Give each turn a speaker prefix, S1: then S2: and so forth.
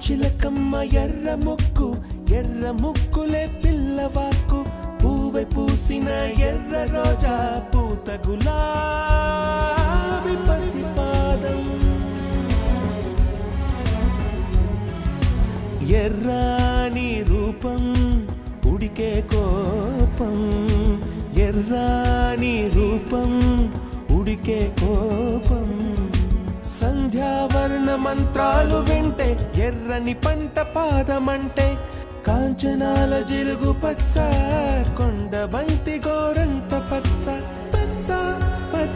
S1: చిలకమ్మ ఎర్ర ముక్కులే పిల్లవాకు పూవై పూసిన ఎర్ర రోజా పూత గులాబీ పసిపాదం ఎర్రాని రూపం ఉడికే కోపం ఎర్రాని రూపం ఉడికే కోపం సంధ్యావర్ణ మంత్రాలు వింటే ఎర్రని పంట పాదమంటే కాంచనాల జిలుగు పచ్చ కొండ బంతి గోరంత పచ్చ